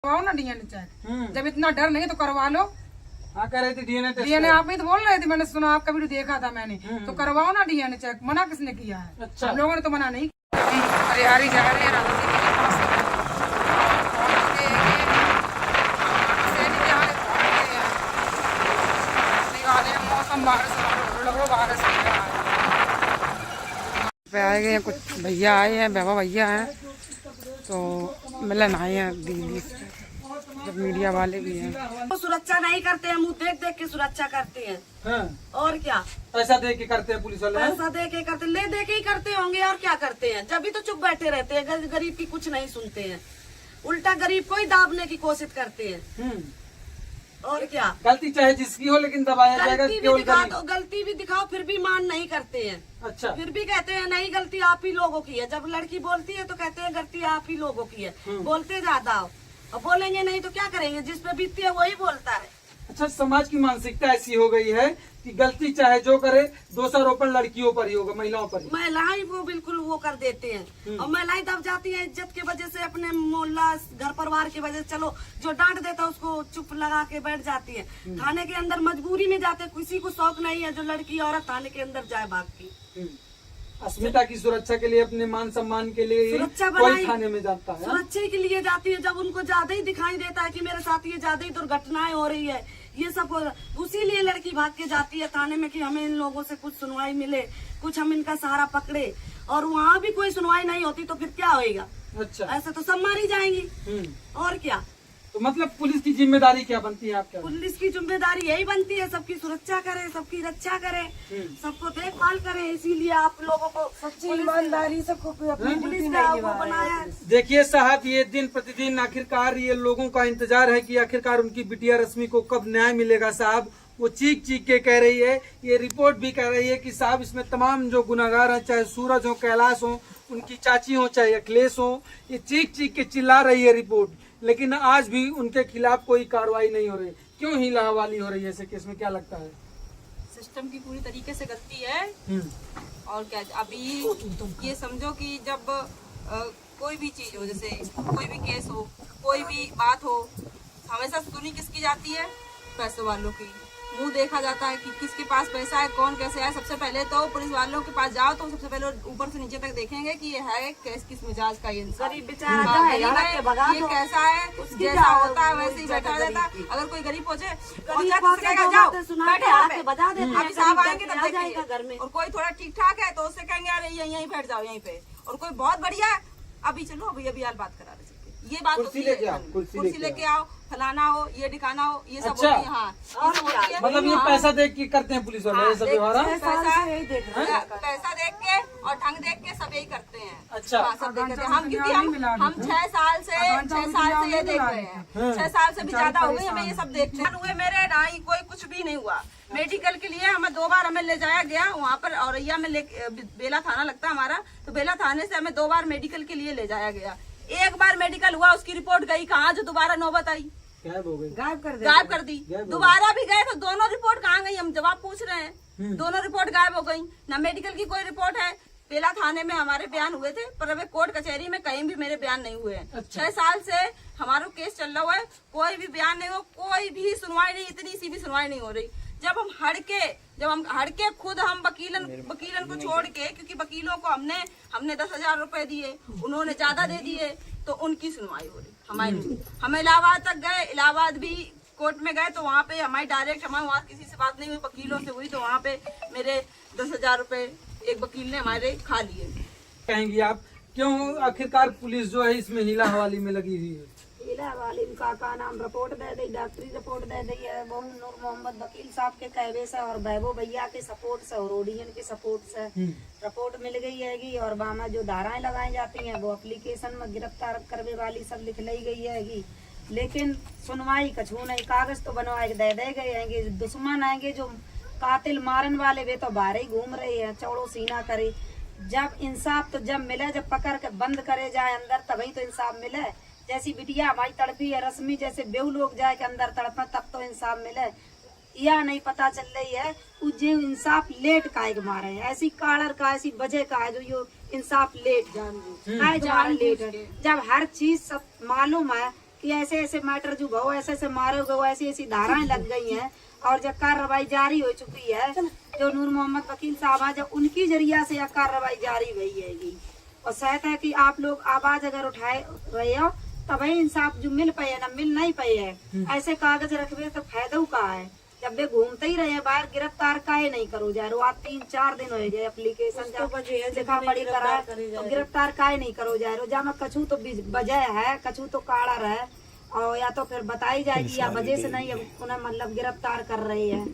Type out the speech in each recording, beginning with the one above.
करवाओ ना DNA check. जब इतना डर नहीं तो करवा लो। हाँ कह रहे थे डीएनए टेस्ट। डीएनए आप ही तो बोल रहे थे, मैंने सुना आपका वीडियो देखा था मैंने। तो करवाओ ना डीएनए चेक। मना किसने किया है? अच्छा। हम लोगों ने तो मना नहीं किया। हरियारी जा रहे हैं राधा जी के पास। मौसम बारिश पे आए गए कुछ भैया आए हैं, बाबा भैया हैं, तो मिलन आए हैं दिल्ली से, जब मीडिया वाले भी हैं। वो सुरक्षा नहीं करते हैं, मुंह देख देख के सुरक्षा करते हैं। हाँ। और क्या पैसा दे के करते हैं पुलिस वाले? पैसा दे के करते, ले दे के ही करते होंगे और क्या करते हैं। जब भी तो चुप बैठे रहते हैं, गरीब की कुछ नहीं सुनते हैं, उल्टा गरीब को ही दाबने की कोशिश करते हैं। और क्या गलती चाहे जिसकी हो लेकिन दबाया जाएगा। गलती भी दिखाओ फिर भी मान नहीं करते हैं। अच्छा। फिर भी कहते हैं नहीं गलती आप ही लोगों की है। जब लड़की बोलती है तो कहते हैं गलती आप ही लोगों की है। बोलते ज्यादा हो और बोलेंगे नहीं तो क्या करेंगे, जिस पे बीतती है वही बोलता है। अच्छा, समाज की मानसिकता ऐसी हो गई है कि गलती चाहे जो करे दोषारोपण लड़कियों पर ही होगा, महिलाओं पर ही। महिलाएं वो बिल्कुल वो कर देते हैं और महिलाएं दब जाती हैं इज्जत की वजह से, अपने मोहल्ला घर परिवार की वजह से। चलो जो डांट देता है उसको चुप लगा के बैठ जाती है। थाने के अंदर मजबूरी में जाते, किसी को शौक नहीं है जो लड़की औरत थाने के अंदर जाए भाग की। अस्मिता की सुरक्षा के लिए, अपने मान सम्मान के लिए सुरक्षा कोई थाने में जाता है। सुरक्षा के लिए जाती है। जब उनको ज्यादा ही दिखाई देता है कि मेरे साथ ये ज्यादा ही दुर्घटनाएं हो रही है, ये सब उसी लिए लड़की भाग के जाती है थाने में कि हमें इन लोगों से कुछ सुनवाई मिले, कुछ हम इनका सहारा पकड़े। और वहाँ भी कोई सुनवाई नहीं होती तो फिर क्या होएगा? अच्छा। ऐसे तो सब मारी जाएंगी। और क्या। तो मतलब पुलिस की जिम्मेदारी क्या बनती है आपके? पुलिस की जिम्मेदारी यही बनती है सबकी सुरक्षा करे, सबकी रक्षा करे, सबको देखभाल करे। इसीलिए आप लोगों को सच्ची ईमानदारी सबको पुलिस का वो बनाया है। देखिए साहब, ये दिन प्रतिदिन आखिरकार ये लोगों का इंतजार है कि आखिरकार उनकी बिटिया रश्मि को कब न्याय मिलेगा। साहब वो चीख चीख के कह रही है, ये रिपोर्ट भी कह रही है कि साहब इसमें तमाम जो गुनाहगार हैं, चाहे सूरज हो, कैलाश हो, उनकी चाची हो, चाहे अखिलेश हो, ये चीख चीख के चिल्ला रही है रिपोर्ट, लेकिन आज भी उनके खिलाफ कोई कार्रवाई नहीं हो रही। क्यों हीला हवाली हो रही है ऐसे केस में, क्या लगता है? सिस्टम की पूरी तरीके से गलती है। और क्या, अभी ये समझो कि जब कोई भी चीज हो, जैसे कोई भी केस हो, कोई भी बात हो, हमेशा सुनी किसकी जाती है? पैसे वालों की। मुंह देखा जाता है कि किसके पास पैसा है, कौन कैसे है। सबसे पहले तो पुलिस वालों के पास जाओ तो सबसे पहले ऊपर से नीचे तक देखेंगे कि ये है किस किस मिजाज का ये इंसान। गरीब बेचारा ये कैसा है, जैसा होता है वैसे ही बैठा रहता है। अगर कोई गरीब पहुंचे अभी साहब आएंगे तब देखेंगे घर में। और कोई थोड़ा ठीक ठाक है तो उससे कहेंगे अरे यहीं बैठ जाओ यहीं पे। और कोई बहुत बढ़िया है, अभी चलो अभी हाल बात करा रहे, ये बात कुर्सी लेके आओ, कुर्सी लेके आओ, फलाना हो, ये दिखाना हो, ये सब अच्छा। होती है। हाँ, मतलब ये पैसा देख के करते हैं पुलिस वाले ये सब व्यवहार? पैसा देख के और ढंग देख के सब यही करते हैं। अच्छा। सब देखते हैं हम, क्योंकि हम 6 साल से ये देख रहे हैं। 6 साल से भी ज्यादा हो गई हमें ये सब देखते हुए। मेरे ना ही कोई कुछ भी नहीं हुआ। मेडिकल के लिए हमें 2 बार हमें ले जाया गया वहाँ पर औरैया में, बेला थाना लगता है हमारा, तो बेला थाने से हमें 2 बार मेडिकल के लिए ले जाया गया। एक बार मेडिकल हुआ, उसकी रिपोर्ट गई कहाँ, जो दोबारा नौबत आई गायब हो गई, गायब कर दी। दोबारा भी गए तो दोनों रिपोर्ट कहाँ गई, हम जवाब पूछ रहे हैं। दोनों रिपोर्ट गायब हो गई। ना मेडिकल की कोई रिपोर्ट है। बेला थाने में हमारे बयान हुए थे पर अभी कोर्ट कचहरी में कहीं भी मेरे बयान नहीं हुए हैं। अच्छा। 6 साल से हमारा केस चल रहा है, कोई भी बयान नहीं हो, कोई भी सुनवाई नहीं, इतनी सी भी सुनवाई नहीं हो रही। जब हम हड़ के खुद हम वकीलन को छोड़ के, क्योंकि वकीलों को हमने 10,000 रुपए दिए, उन्होंने ज्यादा दे दिए, तो उनकी सुनवाई हो रही हमारी। हम इलाहाबाद तक गए, इलाहाबाद भी कोर्ट में गए तो वहाँ पे हमारी डायरेक्ट, हमारे वहाँ किसी से बात नहीं हुई, वकीलों से हुई, तो वहाँ पे मेरे 10,000 रुपए एक वकील ने हमारे खा लिए। कहेंगी आप क्यों आखिरकार पुलिस जो है इसमें हीला हवाली में लगी हुई है? हीला वाली का नाम रिपोर्ट दे दी, डॉक्टरी रिपोर्ट दे दी है नूर मोहम्मद वकील साहब के कहवे से और बैबो भैया के सपोर्ट से और ओडियन के सपोर्ट से रिपोर्ट मिल गई हैगी। और वहाँ जो धाराएं लगाई जाती हैं वो एप्लीकेशन में गिरफ्तार करने वाली सब लिख ली गई हैगी, लेकिन सुनवाई कछू नहीं। कागज तो बनवाए दे गए हैंगे। दुश्मन आएंगे जो कातिल मारन वाले वे तो बाहर ही घूम रहे हैं, चौड़ो सीना करे। जब इंसाफ तो जब मिले, जब पकड़ के बंद करे जाए अंदर तभी तो इंसाफ मिले। जैसी बिटिया हमारी तड़पी है रश्मि, जैसे बेऊ लोग जाए के अंदर तड़पे तब तो इंसाफ मिले। यह नहीं पता चल रही है जो इंसाफ लेट काहे के मारे है, ऐसी कालर का, ऐसी वजह का है जो यो इंसाफ लेट जान लेट है। जब हर चीज सब मालूम है कि ऐसे ऐसे मैटर जो गो ऐसे ऐसे मारे गो ऐसी ऐसी धाराएं लग गई हैं और जब कार्रवाई जारी हो चुकी है, जो नूर मोहम्मद वकील साहब है, जब उनकी जरिया से यह कार्रवाई जारी हुई हैगी। और सहत है कि आप लोग आवाज अगर उठाए रहे हो तभी इंसाफ जो मिल पाए ना मिल नहीं पाए है। ऐसे कागज रखवे तो फायदा का है, जब वे घूमते ही रहे बाहर गिरफ्तार काहे नहीं करो जा रहे। आज 3-4 दिन हो गए एप्लीकेशन लिखा पड़ी करा तो गिरफ्तार काहे नहीं करो जा रहे। जहाँ कछु तो वजह है, कछु तो कारण है, और या तो फिर बताई जाएगी या वजह से नहीं उन्हें मतलब गिरफ्तार कर रही है।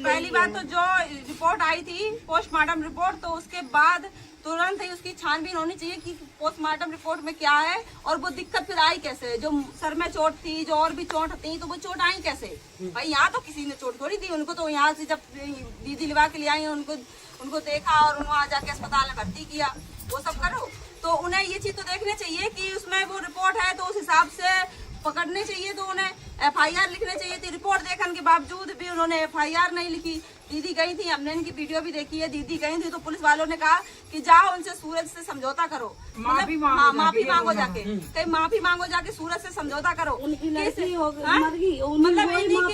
पहली बात तो जो रिपोर्ट आई थी पोस्टमार्टम रिपोर्ट, तो उसके बाद तुरंत ही उसकी छानबीन होनी चाहिए कि पोस्टमार्टम रिपोर्ट में क्या है और वो दिक्कत फिर आई कैसे। जो सर में चोट थी, जो और भी चोट थी, तो वो चोट आई कैसे भाई। यहाँ तो किसी ने चोट थोड़ी दी उनको, तो यहाँ से जब दीदी लिवा के लिए आई उनको देखा और वहाँ जाके अस्पताल में भर्ती किया, वो सब करो। तो उन्हें ये चीज तो देखनी चाहिए कि उसमें वो रिपोर्ट है तो उस हिसाब से पकड़ने चाहिए, तो उन्हें FIR लिखने चाहिए थी। रिपोर्ट देखने के बावजूद भी उन्होंने FIR नहीं लिखी। दीदी गई थी, हमने इनकी वीडियो भी देखी है, दीदी गई थी तो पुलिस वालों ने कहा कि जाओ उनसे सूरज से समझौता करो, माफी मांगो जाके, कहीं माफी मांगो जाके सूरज से समझौता करो। मतलब उनकी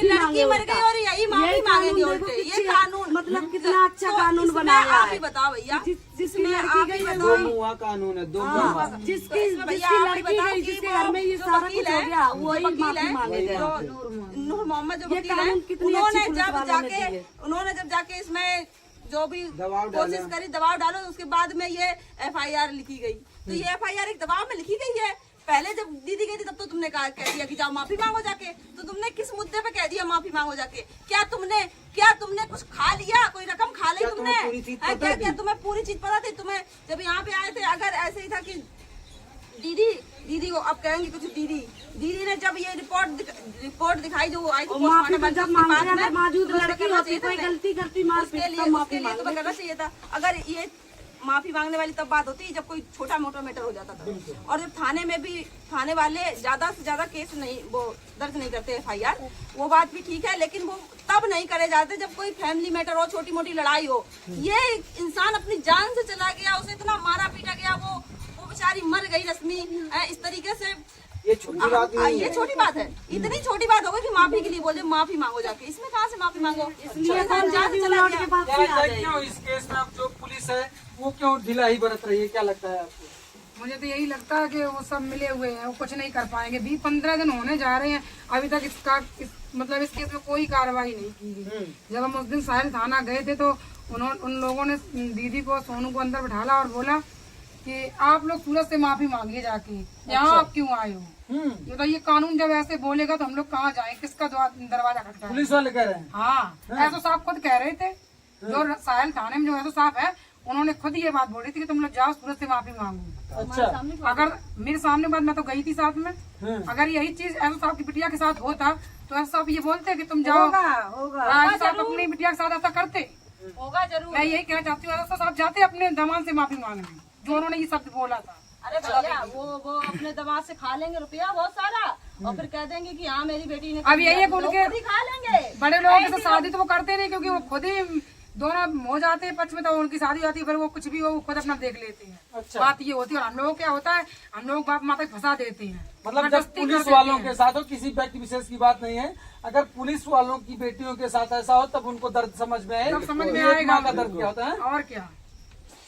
लड़की मर गई और यही माफी मांगेंगे उनसे। ये कानून मतलब कितना अच्छा कानून बनाया आप ही बताओ भैया, जिसमें आप ही दो मुआ कानून है, दो मुआ। जिसकी लड़की जिसके घर में ये सारा कुछ हो गया वही माफी मांगेगा। नूर मोहम्मद जो वकील है, उन्होंने जब जाके इसमें जो भी कोशिश करी दबाव डालो, उसके बाद में ये FIR लिखी गई। तो ये FIR एक दबाव में लिखी गई है। पहले जब दीदी गई थी तब तो तुमने कह दिया कि जाओ माफी मांगो जाके, तो तुमने किस मुद्दे पे कह दिया माफी मांगो जाके? क्या तुमने कुछ खा लिया, कोई रकम खा ली तुमने? क्या तुम्हें पूरी चीज पता थी? तुम्हें जब यहाँ पे आए थे अगर ऐसे ही था कि दीदी को अब कहेंगे कुछ, दीदी ने जब ये रिपोर्ट दिखाई जो आई थी मौजूद लड़की होती कोई गलती करती उसके लिए तो करना चाहिए था। अगर ये माफी मांगने वाली तब बात होती जब कोई छोटा मोटा मैटर हो जाता था। और जब थाने में भी थाने वाले ज्यादा से ज्यादा केस नहीं वो दर्ज नहीं करते FIR, वो बात भी ठीक है, लेकिन वो तब नहीं करे जाते जब कोई फैमिली मैटर हो, छोटी मोटी लड़ाई हो। ये इंसान अपनी जान से चला गया, उसे इतना मारा पीटा गया, वो बेचारी मर गई रश्मि इस तरीके से। ये छोटी बात नहीं है, ये छोटी बात है, इतनी छोटी बात हो गई कि माफी के लिए बोले माफी मांगो जाके। इसमें कहाँ से माफी मांगो? इसलिए इस केस में जो पुलिस है वो क्यों ढीला ही बरत रही है, क्या लगता है आपको? मुझे तो यही लगता है कि वो सब मिले हुए हैं, वो कुछ नहीं कर पाएंगे। 20-15 दिन होने जा रहे हैं, अभी तक मतलब इस केस में कोई कार्रवाई नहीं की गई। जब हम उस दिन साहिल थाना गए थे तो उन लोगों ने दीदी को, सोनू को अंदर बिठाला और बोला कि आप लोग सूरज से माफी मांगिए जाके, यहाँ आप क्यों आए हो? तो ये कानून जब ऐसे बोलेगा तो हम लोग कहाँ जाए, किसका दरवाजा खटका? पुलिस वाले कह रहे हैं। हाँ, ऐसो साहब खुद कह रहे थे, जो साहिल थाने में जो ऐसो साहब है उन्होंने खुद ये बात बोली थी कि तुम लोग जाओ सूरज से माफी मांगो। अच्छा, अगर मेरे सामने बात, मैं तो गई थी साथ में, अगर यही चीज ऐसो साहब की बिटिया के साथ होता तो ऐसा साहब ये बोलते कि तुम जाओ, ऐसा साहब अपनी बिटिया के साथ ऐसा करते होगा जरूर। मैं यही कहना चाहती हूँ, ऐसा साहब जाते अपने दामाद से माफी मांगने, जो उन्होंने ये शब्द बोला था। अरे भैया वो अपने दामाद से खा लेंगे रुपया बहुत सारा और फिर कह देंगे कि हाँ मेरी बेटी ने, अब यही है उनके खा लेंगे। बड़े लोगों की तो शादी तो वो करते नहीं, क्योंकि वो खुद ही दोनों हो जाते हैं पक्ष में, तो उनकी शादी होती है, फिर वो कुछ भी हो वो खुद अपना देख लेते हैं। अच्छा। बात ये होती है। और हम लोगों क्या होता है, हम लोग बाप माता फंसा देते हैं। मतलब जब पुलिस वालों के साथ हो, किसी व्यक्ति विशेष की बात नहीं है, अगर पुलिस वालों की बेटियों के साथ ऐसा हो तब उनको दर्द समझ में आए, समझ में आएगा का दर्द क्या होता है और क्या,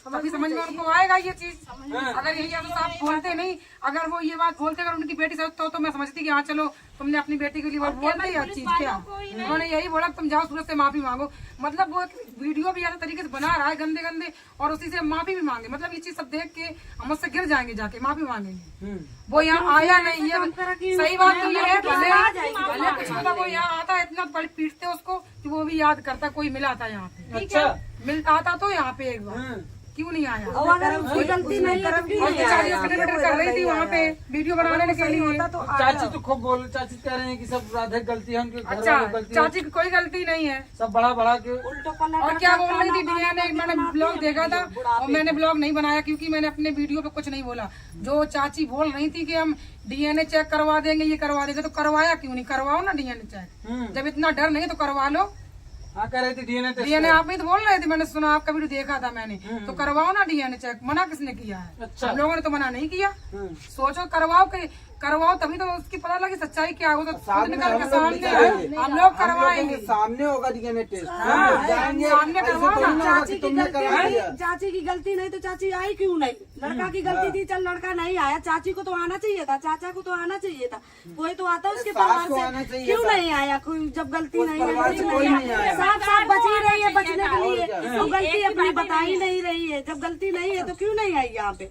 अभी समझ में उनको आएगा ये चीज। अगर यही तो साहब बोलते नहीं, अगर वो ये बात बोलते अगर उनकी बेटी से तो मैं समझती कि हाँ चलो तुमने अपनी बेटी के लिए वो बोल दी हर चीज। क्या उन्होंने यही बोला तुम जाओ सूरज से माफी मांगो, मतलब वो वीडियो भी ऐसे तरीके से बना रहा है गंदे गंदे, और उसी से माफी भी मांगे। मतलब ये चीज सब देख के हम उससे गिर जाएंगे, जाके माफी मांगेंगे। वो यहाँ आया नहीं है, सही बात तो ये है, भले कुछ होता वो यहाँ आता है, इतना बड़ी पीटते उसको कि वो भी याद करता कोई मिला था यहाँ पे। अच्छा, मिलता आता तो यहाँ पे एक बार क्यों नहीं आया? गलती नहीं कर रही थी वहाँ पे वीडियो बनाने के लिए। चाची तो खूब बोल, चाची कह रहे हैं कि सब राधे गलती है, उनके घर अच्छा, वालों की गलती है, चाची की कोई गलती नहीं है, सब बढ़ा के। और क्या बोल रही थी मैंने ब्लॉग देखा था और मैंने ब्लॉग नहीं बनाया क्योंकि मैंने अपने वीडियो पे कुछ नहीं बोला। जो चाची बोल रही थी कि हम DNA चेक करवा देंगे, ये करवा देंगे, तो करवाया क्यों नहीं? करवाओ ना DNA चेक, जब इतना डर नहीं तो करवा लो। हाँ कह रहे थे डीएनए टेस्ट। डीएनए आप ही तो बोल रहे थे, मैंने सुना आपका वीडियो देखा था मैंने। तो करवाओ ना डीएनए चेक, मना किसने किया है? अच्छा। हम लोगों ने तो मना नहीं किया। सोचो करवाओ तभी तो उसकी पता लगी सच्चाई क्या हो। तो खुद निकल के सामने आए, हम लोग करवाएंगे। सामने होगा डीएनए टेस्ट, सामने करवाओ ना। चाची की गलती नहीं तो चाची आई क्यों नहीं? लड़का की गलती थी, चल लड़का नहीं आया, चाची को तो आना चाहिए था, चाचा को तो आना चाहिए था, कोई तो आता उसके परिवार से, क्यों नहीं आया कोई? जब गलती नहीं है, साफ साफ बच ही रही है बचने के लिए, तो गलती अपनी बता ही नहीं रही है। जब गलती नहीं है तो क्यों नहीं आई यहाँ पे?